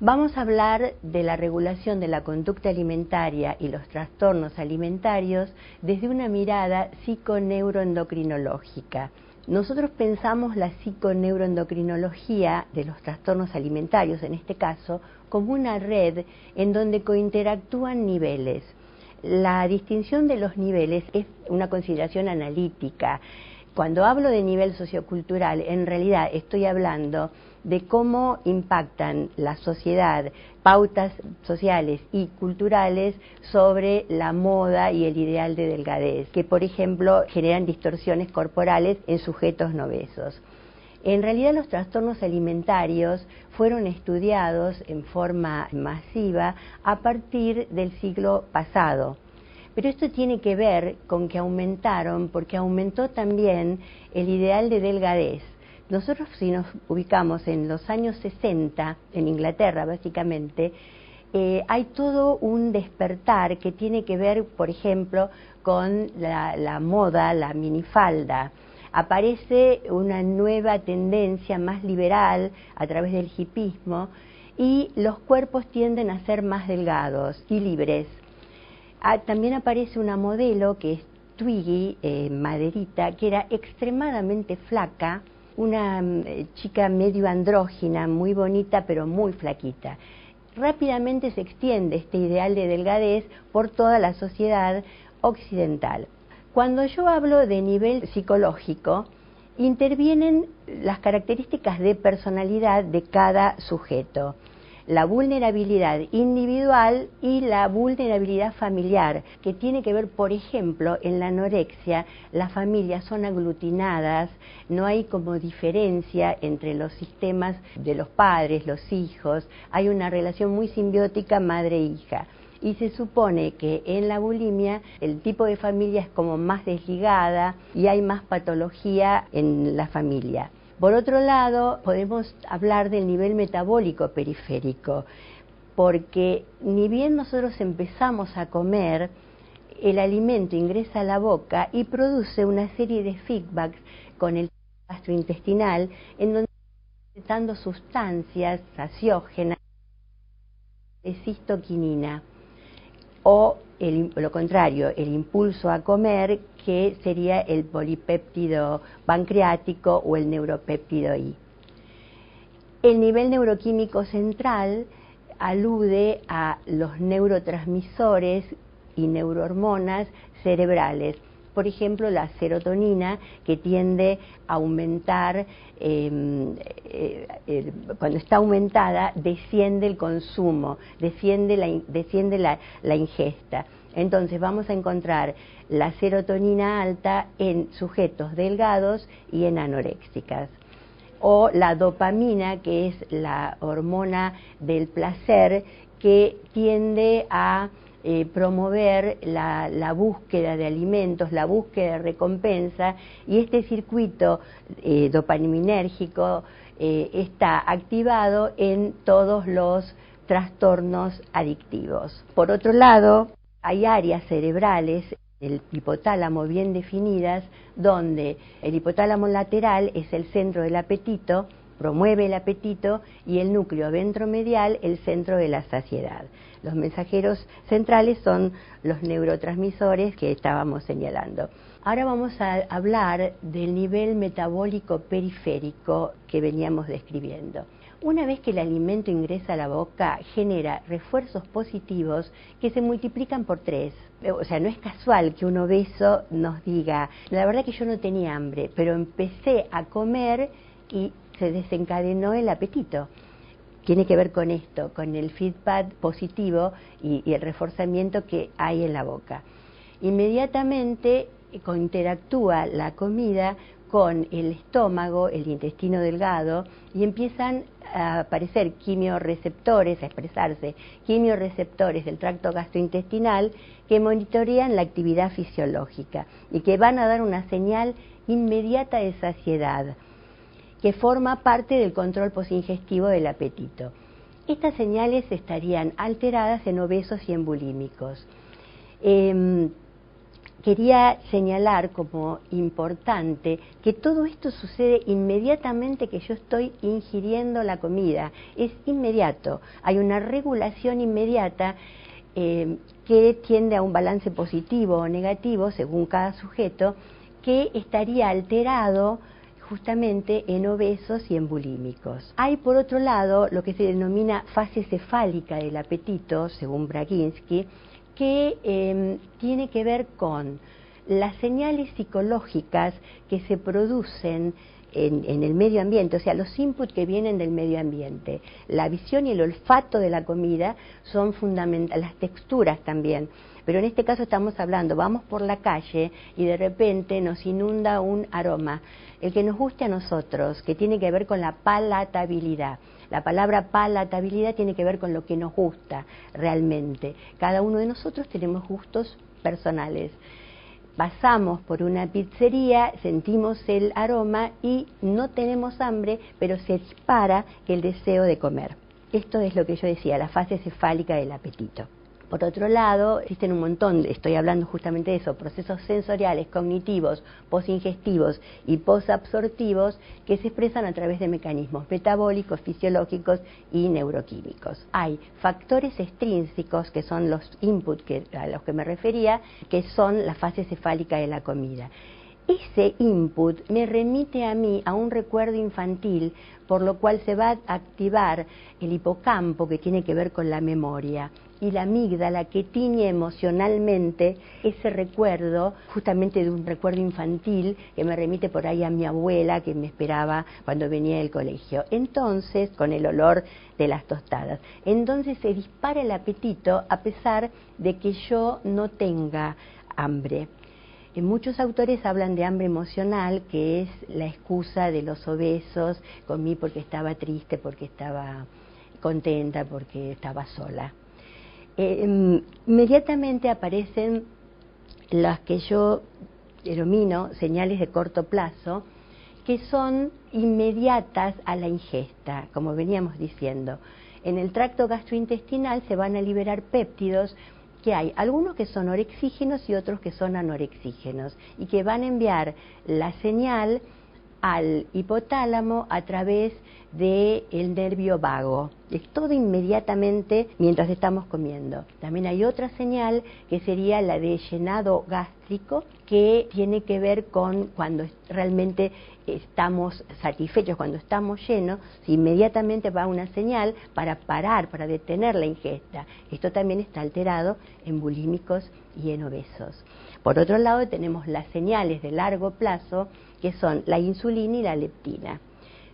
Vamos a hablar de la regulación de la conducta alimentaria y los trastornos alimentarios desde una mirada psiconeuroendocrinológica. Nosotros pensamos la psiconeuroendocrinología de los trastornos alimentarios, en este caso, como una red en donde cointeractúan niveles. La distinción de los niveles es una consideración analítica. Cuando hablo de nivel sociocultural, en realidad estoy hablando de cómo impactan la sociedad, pautas sociales y culturales sobre la moda y el ideal de delgadez, que por ejemplo generan distorsiones corporales en sujetos no obesos. En realidad los trastornos alimentarios fueron estudiados en forma masiva a partir del siglo pasado. Pero esto tiene que ver con que aumentaron, porque aumentó también el ideal de delgadez. Nosotros, si nos ubicamos en los años 60, en Inglaterra básicamente, hay todo un despertar que tiene que ver, por ejemplo, con la moda, la minifalda. Aparece una nueva tendencia más liberal a través del hipismo y los cuerpos tienden a ser más delgados y libres. También aparece una modelo que es Twiggy, Maderita, que era extremadamente flaca, una chica medio andrógina, muy bonita pero muy flaquita. Rápidamente se extiende este ideal de delgadez por toda la sociedad occidental. Cuando yo hablo de nivel psicológico, intervienen las características de personalidad de cada sujeto, la vulnerabilidad individual y la vulnerabilidad familiar, que tiene que ver, por ejemplo, en la anorexia, las familias son aglutinadas, no hay como diferencia entre los sistemas de los padres, los hijos, hay una relación muy simbiótica madre-hija. Y se supone que en la bulimia el tipo de familia es como más desligada y hay más patología en la familia. Por otro lado, podemos hablar del nivel metabólico periférico, porque ni bien nosotros empezamos a comer, el alimento ingresa a la boca y produce una serie de feedbacks con el gastrointestinal, en donde está secretando sustancias saciógenas de cistoquinina, o lo contrario, el impulso a comer, que sería el polipéptido pancreático o el neuropéptido I. El nivel neuroquímico central alude a los neurotransmisores y neurohormonas cerebrales. Por ejemplo, la serotonina, que tiende a aumentar, cuando está aumentada, desciende el consumo, desciende la ingesta. Entonces vamos a encontrar la serotonina alta en sujetos delgados y en anoréxicas. O la dopamina, que es la hormona del placer, que tiende a promover la búsqueda de alimentos, la búsqueda de recompensa, y este circuito dopaminérgico está activado en todos los trastornos adictivos. Por otro lado, hay áreas cerebrales del hipotálamo bien definidas, donde el hipotálamo lateral es el centro del apetito, promueve el apetito, y el núcleo ventromedial el centro de la saciedad. Los mensajeros centrales son los neurotransmisores que estábamos señalando. Ahora vamos a hablar del nivel metabólico periférico que veníamos describiendo. Una vez que el alimento ingresa a la boca, genera refuerzos positivos que se multiplican por 3. O sea, no es casual que un obeso nos diga, la verdad que yo no tenía hambre, pero empecé a comer y se desencadenó el apetito. Tiene que ver con esto, con el feedback positivo y el reforzamiento que hay en la boca. Inmediatamente interactúa la comida con el estómago, el intestino delgado, y empiezan a aparecer quimiorreceptores, a expresarse quimiorreceptores del tracto gastrointestinal que monitorean la actividad fisiológica y que van a dar una señal inmediata de saciedad, que forma parte del control posingestivo del apetito. Estas señales estarían alteradas en obesos y en bulímicos. quería señalar como importante que todo esto sucede inmediatamente que yo estoy ingiriendo la comida. Es inmediato, hay una regulación inmediata que tiende a un balance positivo o negativo, según cada sujeto, que estaría alterado justamente en obesos y en bulímicos. Hay, por otro lado, lo que se denomina fase cefálica del apetito, según Braginsky, que tiene que ver con las señales psicológicas que se producen en el medio ambiente, o sea, los inputs que vienen del medio ambiente. La visión y el olfato de la comida son fundamentales, las texturas también. Pero en este caso estamos hablando, vamos por la calle y de repente nos inunda un aroma, el que nos guste a nosotros, que tiene que ver con la palatabilidad. La palabra palatabilidad tiene que ver con lo que nos gusta realmente. Cada uno de nosotros tenemos gustos personales. Pasamos por una pizzería, sentimos el aroma y no tenemos hambre, pero se dispara el deseo de comer. Esto es lo que yo decía, la fase cefálica del apetito. Por otro lado, existen un montón, estoy hablando justamente de eso, procesos sensoriales, cognitivos, posingestivos y posabsortivos que se expresan a través de mecanismos metabólicos, fisiológicos y neuroquímicos. Hay factores extrínsecos, que son los inputs a los que me refería, que son la fase cefálica de la comida. Ese input me remite a mí a un recuerdo infantil, por lo cual se va a activar el hipocampo, que tiene que ver con la memoria, y la amígdala, que tiñe emocionalmente ese recuerdo, justamente de un recuerdo infantil que me remite por ahí a mi abuela que me esperaba cuando venía del colegio. Entonces, con el olor de las tostadas. Entonces se dispara el apetito a pesar de que yo no tenga hambre. Muchos autores hablan de hambre emocional, que es la excusa de los obesos: comí porque estaba triste, porque estaba contenta, porque estaba sola. Inmediatamente aparecen las que yo denomino señales de corto plazo, que son inmediatas a la ingesta, como veníamos diciendo. En el tracto gastrointestinal se van a liberar péptidos, que hay algunos que son orexígenos y otros que son anorexígenos, y que van a enviar la señal al hipotálamo a través del nervio vago. Es todo inmediatamente mientras estamos comiendo. También hay otra señal que sería la de llenado gástrico, que tiene que ver con cuando realmente estamos satisfechos, cuando estamos llenos, inmediatamente va una señal para parar, para detener la ingesta. Esto también está alterado en bulímicos y en obesos. Por otro lado, tenemos las señales de largo plazo, que son la insulina y la leptina.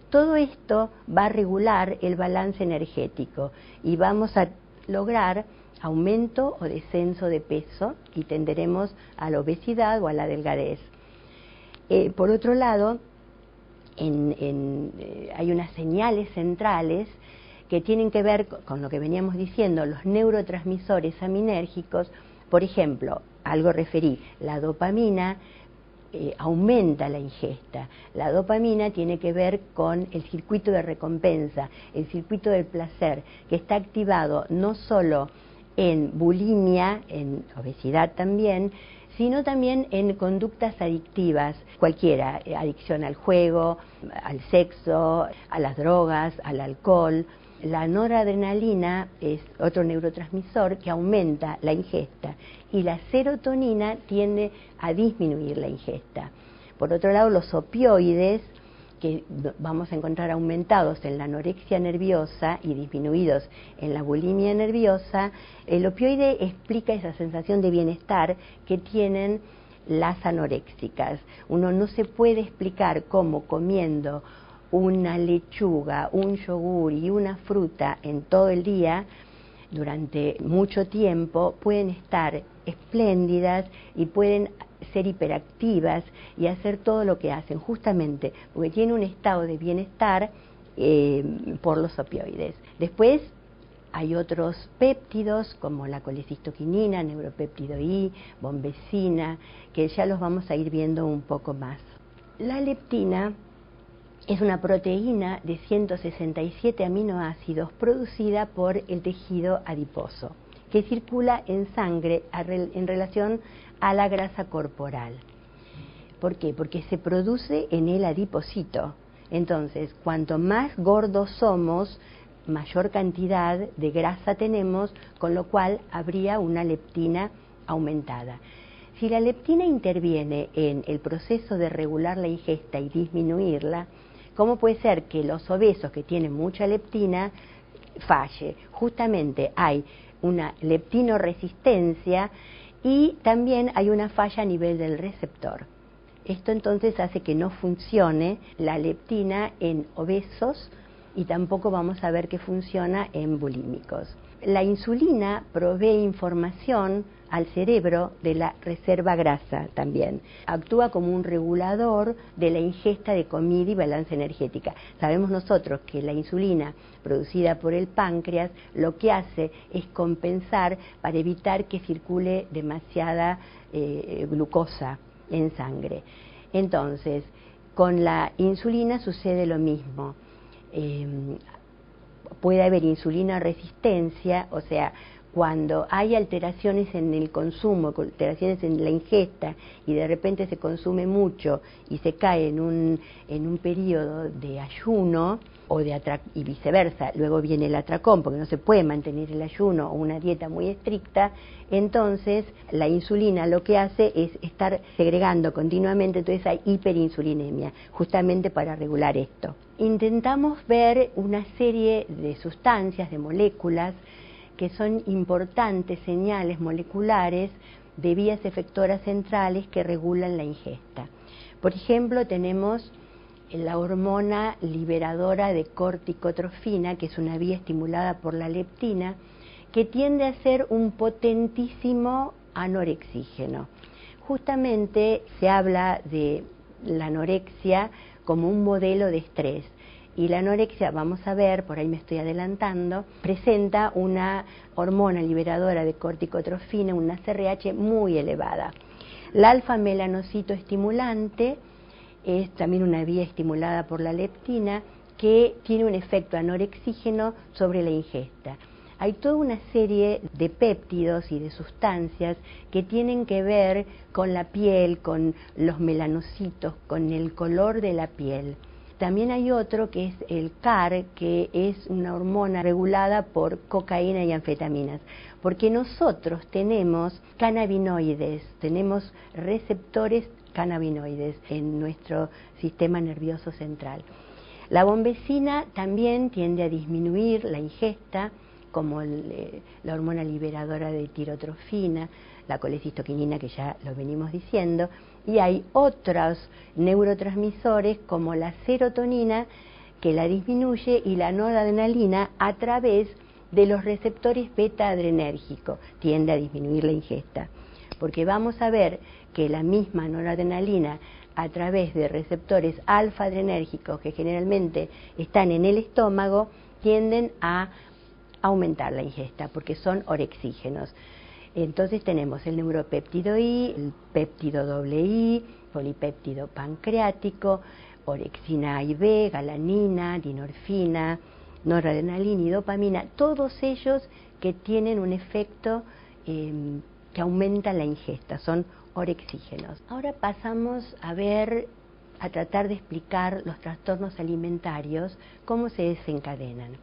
Todo esto va a regular el balance energético y vamos a lograr aumento o descenso de peso y tenderemos a la obesidad o a la delgadez. Por otro lado, hay unas señales centrales que tienen que ver con lo que veníamos diciendo, los neurotransmisores aminérgicos. Por ejemplo, algo referí, la dopamina aumenta la ingesta. La dopamina tiene que ver con el circuito de recompensa, el circuito del placer, que está activado no solo en bulimia, en obesidad también, sino también en conductas adictivas, cualquiera, adicción al juego, al sexo, a las drogas, al alcohol. La noradrenalina es otro neurotransmisor que aumenta la ingesta y la serotonina tiende a disminuir la ingesta. Por otro lado, los opioides, que vamos a encontrar aumentados en la anorexia nerviosa y disminuidos en la bulimia nerviosa, el opioide explica esa sensación de bienestar que tienen las anoréxicas. Uno no se puede explicar cómo comiendo una lechuga, un yogur y una fruta en todo el día, durante mucho tiempo, pueden estar espléndidas y pueden ser hiperactivas y hacer todo lo que hacen, justamente porque tienen un estado de bienestar por los opioides. Después hay otros péptidos como la colecistoquinina, neuropéptido I, bombecina, que ya los vamos a ir viendo un poco más. La leptina es una proteína de 167 aminoácidos producida por el tejido adiposo. que circula en sangre en relación a la grasa corporal. ¿Por qué? Porque se produce en el adipocito. Entonces, cuanto más gordos somos, mayor cantidad de grasa tenemos, con lo cual habría una leptina aumentada. Si la leptina interviene en el proceso de regular la ingesta y disminuirla, ¿cómo puede ser que los obesos que tienen mucha leptina falle? Justamente hay una leptinoresistencia y también hay una falla a nivel del receptor. Esto entonces hace que no funcione la leptina en obesos y tampoco vamos a ver que funciona en bulímicos. La insulina provee información al cerebro de la reserva grasa también. Actúa como un regulador de la ingesta de comida y balanza energética. Sabemos nosotros que la insulina producida por el páncreas lo que hace es compensar para evitar que circule demasiada glucosa en sangre. Entonces, con la insulina sucede lo mismo. Puede haber insulina resistencia, o sea, cuando hay alteraciones en el consumo, alteraciones en la ingesta y de repente se consume mucho y se cae en un periodo de ayuno o y viceversa, luego viene el atracón porque no se puede mantener el ayuno o una dieta muy estricta, entonces la insulina lo que hace es estar segregando continuamente, entonces hay hiperinsulinemia, justamente para regular esto. Intentamos ver una serie de sustancias, de moléculas, que son importantes señales moleculares de vías efectoras centrales que regulan la ingesta. Por ejemplo, tenemos la hormona liberadora de corticotrofina, que es una vía estimulada por la leptina, que tiende a ser un potentísimo anorexígeno. Justamente se habla de la anorexia como un modelo de estrés. Y la anorexia, vamos a ver, por ahí me estoy adelantando, presenta una hormona liberadora de corticotrofina, una CRH muy elevada. La alfa-melanocito estimulante es también una vía estimulada por la leptina que tiene un efecto anorexígeno sobre la ingesta. Hay toda una serie de péptidos y de sustancias que tienen que ver con la piel, con los melanocitos, con el color de la piel. También hay otro que es el CAR, que es una hormona regulada por cocaína y anfetaminas, porque nosotros tenemos cannabinoides, tenemos receptores cannabinoides en nuestro sistema nervioso central. La bombecina también tiende a disminuir la ingesta, como la hormona liberadora de tirotrofina, la colecistoquinina, que ya lo venimos diciendo, y hay otros neurotransmisores como la serotonina, que la disminuye, y la noradrenalina a través de los receptores beta-adrenérgicos, tiende a disminuir la ingesta. Porque vamos a ver que la misma noradrenalina, a través de receptores alfa-adrenérgicos, que generalmente están en el estómago, tienden a aumentar la ingesta, porque son orexígenos. Entonces tenemos el neuropéptido I, el péptido II, polipéptido pancreático, orexina A y B, galanina, dinorfina, noradrenalina y dopamina, todos ellos que tienen un efecto que aumenta la ingesta, son orexígenos. Ahora pasamos a tratar de explicar los trastornos alimentarios, cómo se desencadenan.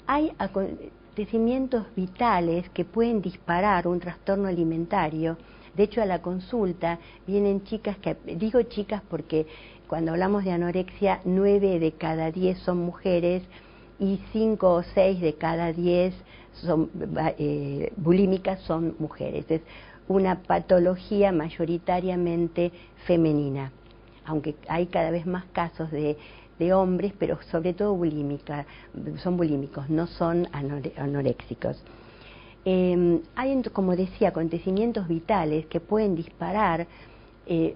Hay acontecimientos vitales que pueden disparar un trastorno alimentario. De hecho, a la consulta vienen chicas digo chicas porque cuando hablamos de anorexia, 9 de cada 10 son mujeres y 5 o 6 de cada 10 bulímicas son mujeres. Es una patología mayoritariamente femenina, aunque hay cada vez más casos de hombres, pero sobre todo son bulímicos, no son anoréxicos. Hay, como decía, acontecimientos vitales que pueden disparar el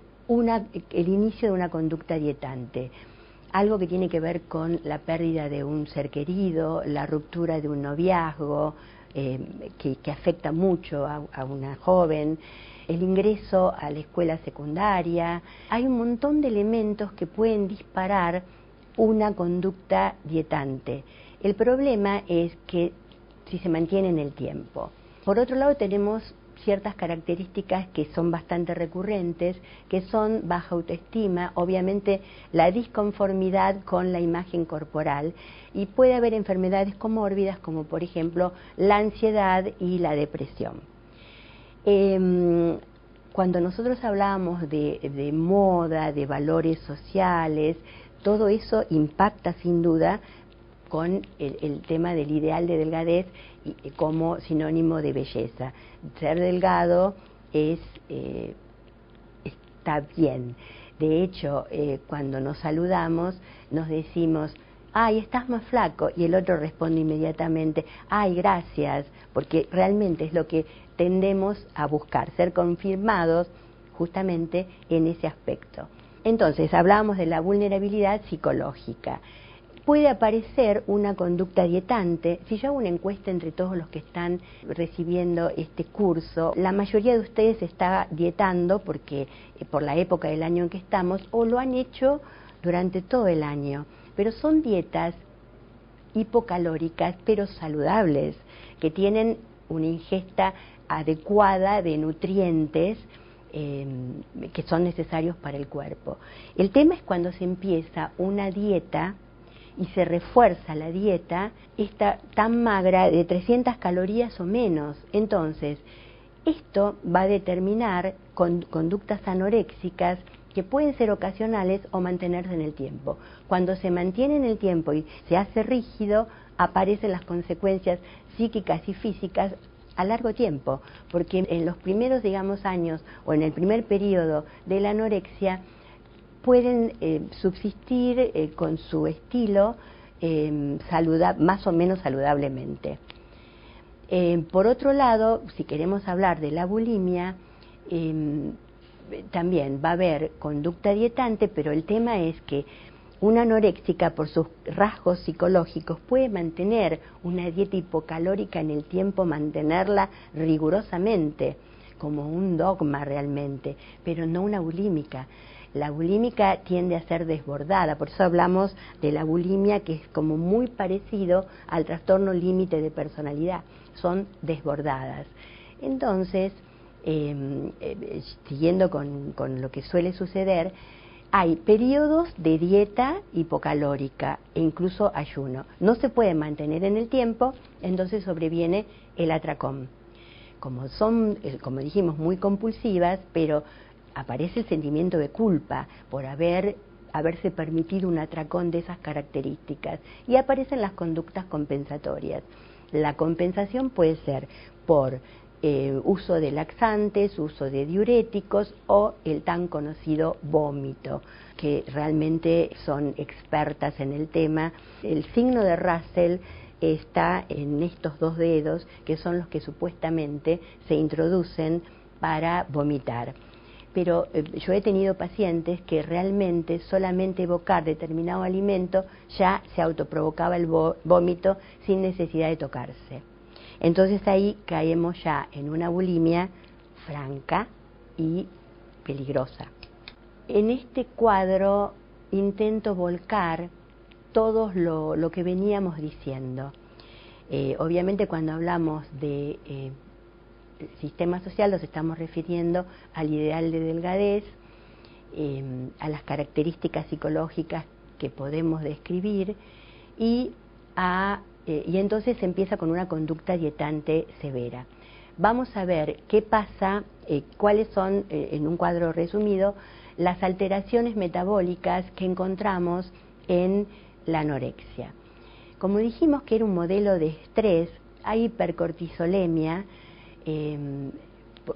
inicio de una conducta dietante. Algo que tiene que ver con la pérdida de un ser querido, la ruptura de un noviazgo, que afecta mucho a una joven, el ingreso a la escuela secundaria. Hay un montón de elementos que pueden disparar una conducta dietante. El problema es que si se mantiene en el tiempo. Por otro lado, tenemos ciertas características que son bastante recurrentes, que son baja autoestima, obviamente la disconformidad con la imagen corporal, y puede haber enfermedades comórbidas como por ejemplo la ansiedad y la depresión. Cuando nosotros hablamos de moda, de valores sociales, todo eso impacta sin duda con el tema del ideal de delgadez como sinónimo de belleza. Ser delgado está bien. De hecho, cuando nos saludamos, nos decimos, ¡ay, estás más flaco! Y el otro responde inmediatamente, ¡ay, gracias! Porque realmente es lo que tendemos a buscar, ser confirmados justamente en ese aspecto. Entonces, hablábamos de la vulnerabilidad psicológica. Puede aparecer una conducta dietante. Si yo hago una encuesta entre todos los que están recibiendo este curso, la mayoría de ustedes está dietando porque por la época del año en que estamos, o lo han hecho durante todo el año. Pero son dietas hipocalóricas, pero saludables, que tienen una ingesta adecuada de nutrientes que son necesarios para el cuerpo. El tema es cuando se empieza una dieta y se refuerza la dieta, está tan magra de 300 calorías o menos. Entonces, esto va a determinar conductas anoréxicas que pueden ser ocasionales o mantenerse en el tiempo. Cuando se mantiene en el tiempo y se hace rígido, aparecen las consecuencias psíquicas y físicas a largo tiempo, porque en los primeros, digamos, años o en el primer periodo de la anorexia, pueden subsistir con su estilo más o menos saludablemente. Por otro lado, si queremos hablar de la bulimia, también va a haber conducta dietante, pero el tema es que una anoréxica, por sus rasgos psicológicos, puede mantener una dieta hipocalórica en el tiempo, mantenerla rigurosamente, como un dogma realmente, pero no una bulímica. La bulímica tiende a ser desbordada, por eso hablamos de la bulimia, que es como muy parecido al trastorno límite de personalidad, son desbordadas. Entonces, siguiendo con lo que suele suceder, hay periodos de dieta hipocalórica e incluso ayuno. No se puede mantener en el tiempo, entonces sobreviene el atracón. Como son, como dijimos, muy compulsivas, pero aparece el sentimiento de culpa por haberse permitido un atracón de esas características, y aparecen las conductas compensatorias. La compensación puede ser por uso de laxantes, uso de diuréticos o el tan conocido vómito, que realmente son expertas en el tema. El signo de Russell está en estos dos dedos, que son los que supuestamente se introducen para vomitar. Pero yo he tenido pacientes que realmente solamente evocar determinado alimento ya se autoprovocaba el vómito sin necesidad de tocarse. Entonces ahí caemos ya en una bulimia franca y peligrosa. En este cuadro intento volcar todo lo que veníamos diciendo. Obviamente cuando hablamos de sistema social nos estamos refiriendo al ideal de delgadez, a las características psicológicas que podemos describir y entonces se empieza con una conducta dietante severa. Vamos a ver qué pasa, cuáles son, en un cuadro resumido, las alteraciones metabólicas que encontramos en la anorexia. Como dijimos que era un modelo de estrés, hay hipercortisolemia,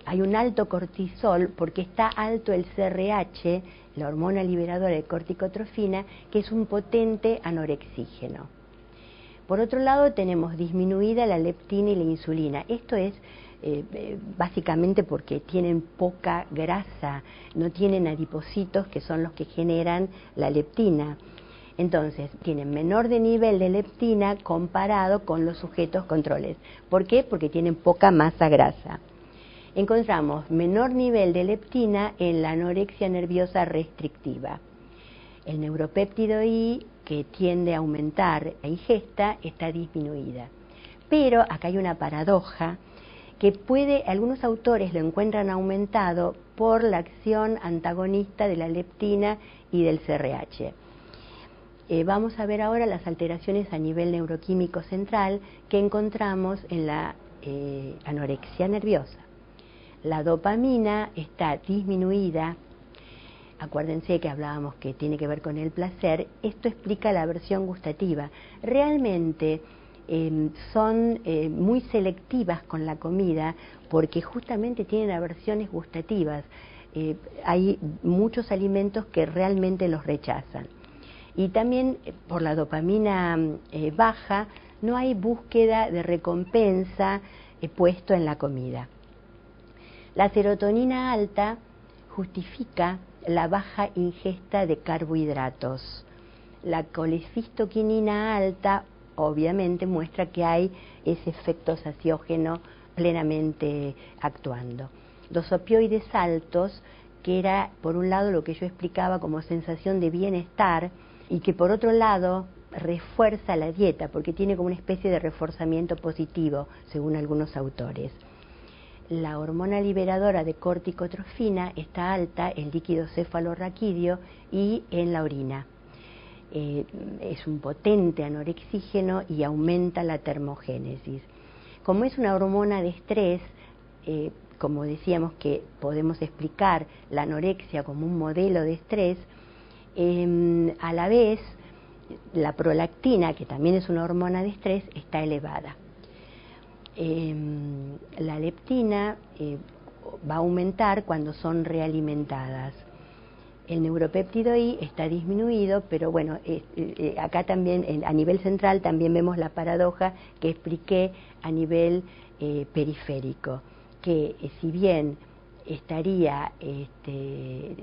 hay un alto cortisol porque está alto el CRH, la hormona liberadora de corticotrofina, que es un potente anorexígeno. Por otro lado, tenemos disminuida la leptina y la insulina. Esto es básicamente porque tienen poca grasa, no tienen adipocitos que son los que generan la leptina. Entonces, tienen menor de nivel de leptina comparado con los sujetos controles. ¿Por qué? Porque tienen poca masa grasa. Encontramos menor nivel de leptina en la anorexia nerviosa restrictiva. El neuropéptido I, que tiende a aumentar la ingesta, está disminuida. Pero acá hay una paradoja, que algunos autores lo encuentran aumentado por la acción antagonista de la leptina y del CRH. Vamos a ver ahora las alteraciones a nivel neuroquímico central que encontramos en la anorexia nerviosa. La dopamina está disminuida. Acuérdense que hablábamos que tiene que ver con el placer. Esto explica la aversión gustativa. Realmente son muy selectivas con la comida porque justamente tienen aversiones gustativas. Hay muchos alimentos que realmente los rechazan. Y también por la dopamina baja no hay búsqueda de recompensa puesto en la comida. La serotonina alta justifica la baja ingesta de carbohidratos. La colecistoquinina alta obviamente muestra que hay ese efecto saciógeno plenamente actuando. Los opioides altos, que era por un lado lo que yo explicaba como sensación de bienestar y que por otro lado refuerza la dieta porque tiene como una especie de reforzamiento positivo según algunos autores. La hormona liberadora de corticotrofina está alta en líquido cefalorraquídeo y en la orina. Es un potente anorexígeno y aumenta la termogénesis. Como es una hormona de estrés, como decíamos que podemos explicar la anorexia como un modelo de estrés, a la vez la prolactina, que también es una hormona de estrés, está elevada. La leptina va a aumentar cuando son realimentadas. El neuropéptido I está disminuido, pero bueno, acá también a nivel central también vemos la paradoja que expliqué a nivel periférico, que si bien estaría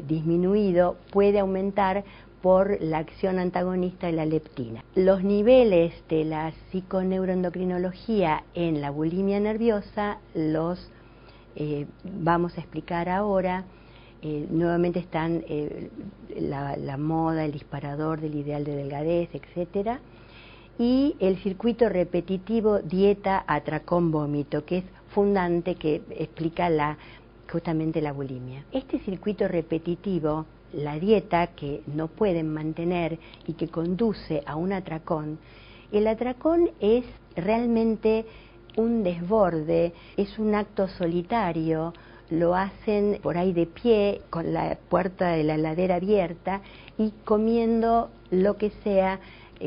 disminuido, puede aumentar por la acción antagonista de la leptina. Los niveles de la psiconeuroendocrinología en la bulimia nerviosa los vamos a explicar ahora. Nuevamente están la moda, el disparador del ideal de delgadez, etcétera, y el circuito repetitivo dieta, atracón, vómito, que es fundante, que explica justamente la bulimia. Este circuito repetitivo, la dieta que no pueden mantener y que conduce a un atracón, el atracón es realmente un desborde, es un acto solitario. Lo hacen por ahí de pie, con la puerta de la heladera abierta y comiendo lo que sea,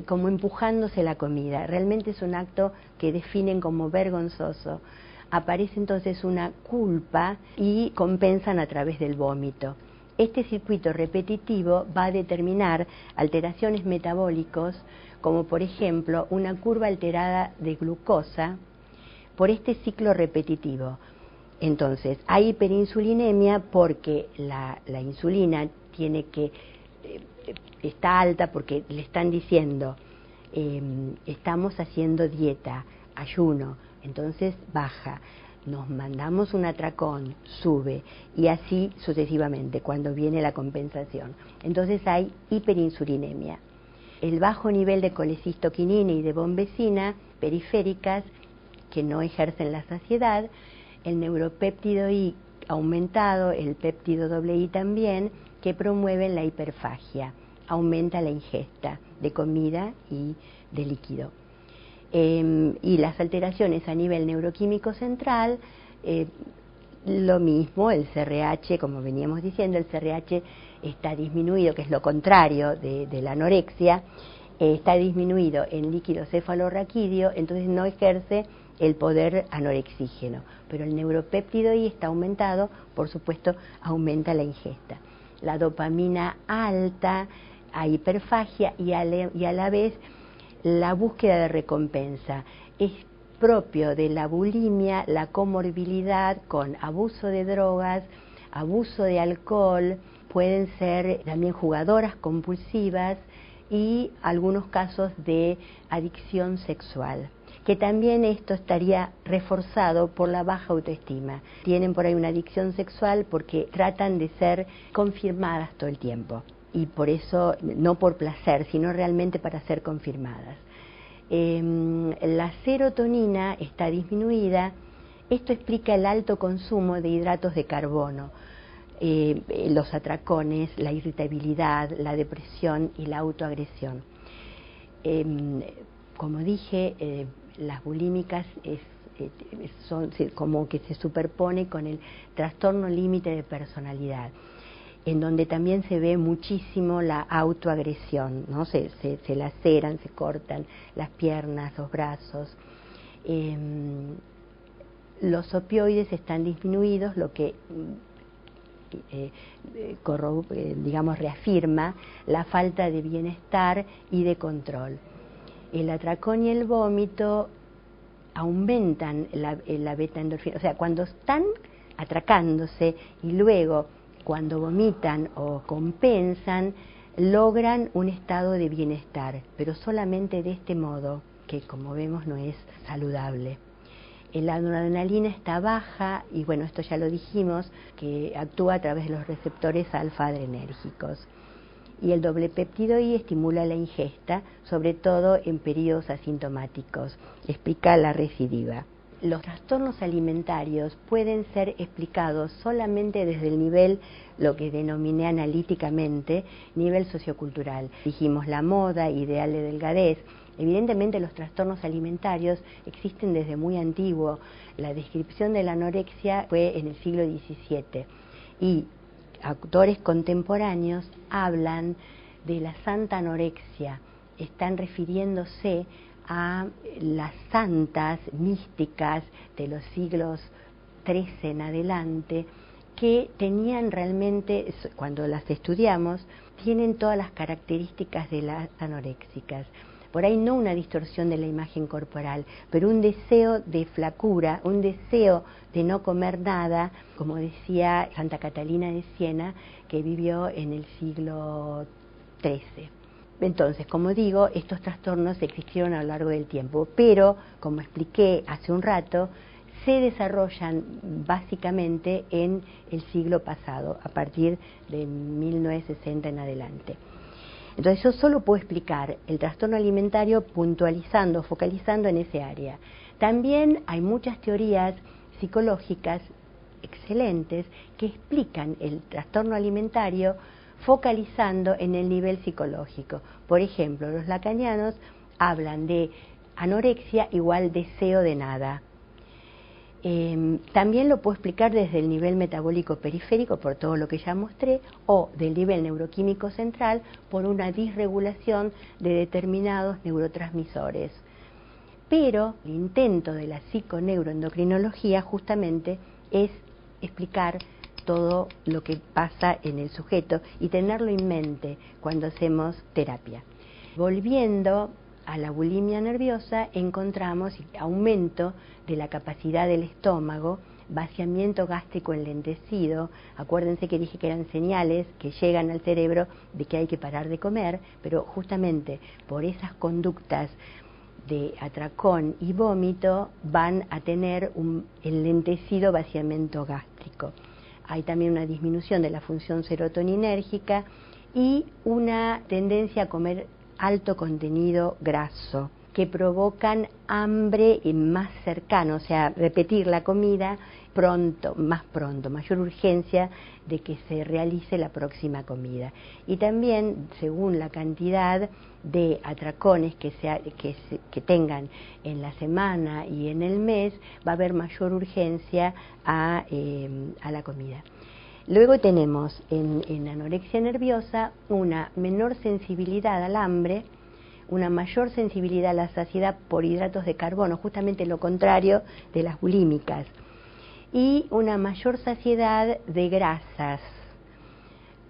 como empujándose la comida. Realmente es un acto que definen como vergonzoso. Aparece entonces una culpa y compensan a través del vómito. Este circuito repetitivo va a determinar alteraciones metabólicos, como por ejemplo una curva alterada de glucosa por este ciclo repetitivo. Entonces, hay hiperinsulinemia porque la insulina está alta porque le están diciendo, estamos haciendo dieta, ayuno, entonces baja, nos mandamos un atracón, sube, y así sucesivamente cuando viene la compensación. Entonces hay hiperinsulinemia. El bajo nivel de colecistoquinina y de bombecina periféricas que no ejercen la saciedad, el neuropéptido I aumentado, el péptido II también, que promueven la hiperfagia, aumenta la ingesta de comida y de líquido. Y las alteraciones a nivel neuroquímico central, lo mismo, el CRH, como veníamos diciendo, el CRH está disminuido, que es lo contrario de la anorexia, está disminuido en líquido cefalorraquídeo, entonces no ejerce el poder anorexígeno, pero el neuropéptido I está aumentado, por supuesto aumenta la ingesta. La dopamina alta, hay hiperfagia y a la vez la búsqueda de recompensa. Es propio de la bulimia la comorbilidad con abuso de drogas, abuso de alcohol, pueden ser también jugadoras compulsivas y algunos casos de adicción sexual, que también esto estaría reforzado por la baja autoestima. Tienen por ahí una adicción sexual porque tratan de ser confirmadas todo el tiempo y por eso no por placer, sino realmente para ser confirmadas. La serotonina está disminuida Esto explica el alto consumo de hidratos de carbono, los atracones, la irritabilidad, la depresión y la autoagresión. Como dije, las bulímicas son como que se superpone con el trastorno límite de personalidad, en donde también se ve muchísimo la autoagresión, ¿no? Se laceran, se cortan las piernas, los brazos. Los opioides están disminuidos, lo que digamos reafirma la falta de bienestar y de control. El atracón y el vómito aumentan la beta endorfina, o sea, cuando están atracándose y luego cuando vomitan o compensan, logran un estado de bienestar, pero solamente de este modo, que como vemos no es saludable. La noradrenalina está baja y bueno, esto ya lo dijimos, que actúa a través de los receptores alfa-adrenérgicos. Y el doble péptido I estimula la ingesta, sobre todo en periodos asintomáticos, explica la recidiva. Los trastornos alimentarios pueden ser explicados solamente desde el nivel, lo que denominé analíticamente, nivel sociocultural. Dijimos la moda, ideal de delgadez. Evidentemente los trastornos alimentarios existen desde muy antiguo. La descripción de la anorexia fue en el siglo XVII y autores contemporáneos hablan de la santa anorexia, están refiriéndose a las santas místicas de los siglos XIII en adelante, que tenían realmente, cuando las estudiamos, tienen todas las características de las anoréxicas. Por ahí no una distorsión de la imagen corporal, pero un deseo de flacura, un deseo de no comer nada, como decía Santa Catalina de Siena, que vivió en el siglo XIII. Entonces, como digo, estos trastornos existieron a lo largo del tiempo, pero, como expliqué hace un rato, se desarrollan básicamente en el siglo pasado, a partir de 1960 en adelante. Entonces yo solo puedo explicar el trastorno alimentario puntualizando, focalizando en ese área. También hay muchas teorías psicológicas excelentes que explican el trastorno alimentario focalizando en el nivel psicológico. Por ejemplo, los lacanianos hablan de anorexia igual deseo de nada. También lo puedo explicar desde el nivel metabólico periférico, por todo lo que ya mostré, o del nivel neuroquímico central, por una disregulación de determinados neurotransmisores. Pero el intento de la psiconeuroendocrinología justamente es explicar todo lo que pasa en el sujeto y tenerlo en mente cuando hacemos terapia. Volviendo a la bulimia nerviosa, encontramos aumento de la capacidad del estómago, vaciamiento gástrico enlentecido. Acuérdense que dije que eran señales que llegan al cerebro de que hay que parar de comer, pero justamente por esas conductas de atracón y vómito van a tener un enlentecido vaciamiento gástrico. Hay también una disminución de la función serotoninérgica y una tendencia a comer alto contenido graso, que provocan hambre más cercano, o sea, repetir la comida pronto, mayor urgencia de que se realice la próxima comida. Y también, según la cantidad de atracones que tengan en la semana y en el mes, va a haber mayor urgencia a la comida. Luego tenemos en anorexia nerviosa una menor sensibilidad al hambre, una mayor sensibilidad a la saciedad por hidratos de carbono, justamente lo contrario de las bulímicas, y una mayor saciedad de grasas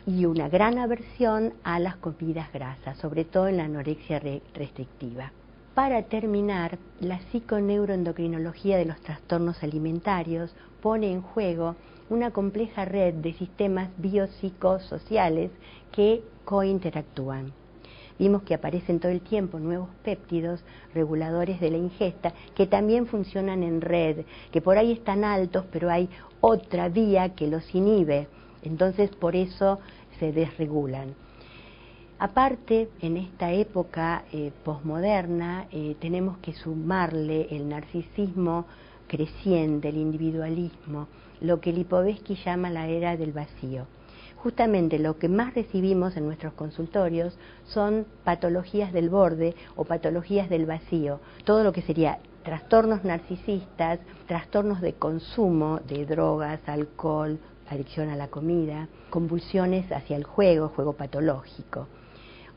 y una gran aversión a las comidas grasas, sobre todo en la anorexia restrictiva. Para terminar, la psiconeuroendocrinología de los trastornos alimentarios pone en juego una compleja red de sistemas biopsicosociales que cointeractúan. Vimos que aparecen todo el tiempo nuevos péptidos reguladores de la ingesta que también funcionan en red, que por ahí están altos, pero hay otra vía que los inhibe, entonces por eso se desregulan. Aparte, en esta época posmoderna tenemos que sumarle el narcisismo creciente, el individualismo, lo que Lipovetsky llama la era del vacío. Justamente lo que más recibimos en nuestros consultorios son patologías del borde o patologías del vacío, todo lo que sería trastornos narcisistas, trastornos de consumo de drogas, alcohol, adicción a la comida, convulsiones hacia el juego patológico.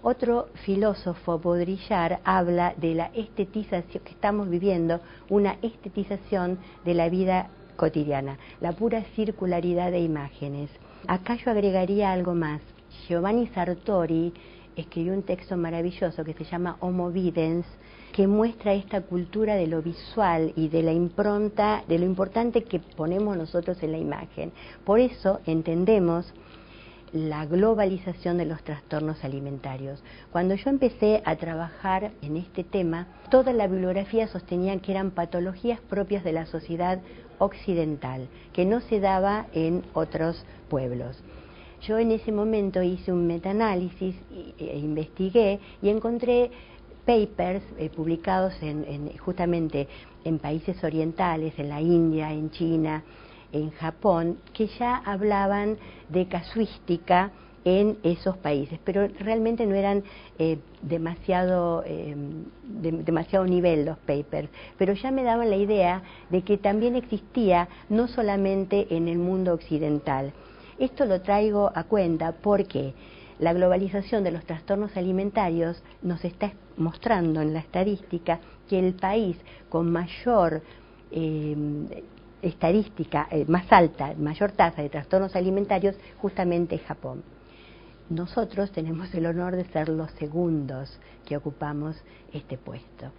Otro filósofo, Baudrillard, habla de la estetización que estamos viviendo, una estetización de la vida cotidiana, la pura circularidad de imágenes. Acá yo agregaría algo más. Giovanni Sartori escribió un texto maravilloso que se llama Homo Videns, que muestra esta cultura de lo visual y de la impronta, de lo importante que ponemos nosotros en la imagen. Por eso entendemos la globalización de los trastornos alimentarios. Cuando yo empecé a trabajar en este tema, toda la bibliografía sostenía que eran patologías propias de la sociedad occidental, que no se daba en otros pueblos. Yo en ese momento hice un metaanálisis e investigué y encontré papers publicados justamente en países orientales, en la India, en China, en Japón, que ya hablaban de casuística en esos países, pero realmente no eran demasiado nivel los papers, pero ya me daban la idea de que también existía no solamente en el mundo occidental. Esto lo traigo a cuenta porque la globalización de los trastornos alimentarios nos está mostrando en la estadística que el país con mayor estadística más alta, mayor tasa de trastornos alimentarios, justamente es Japón. Nosotros tenemos el honor de ser los segundos que ocupamos este puesto.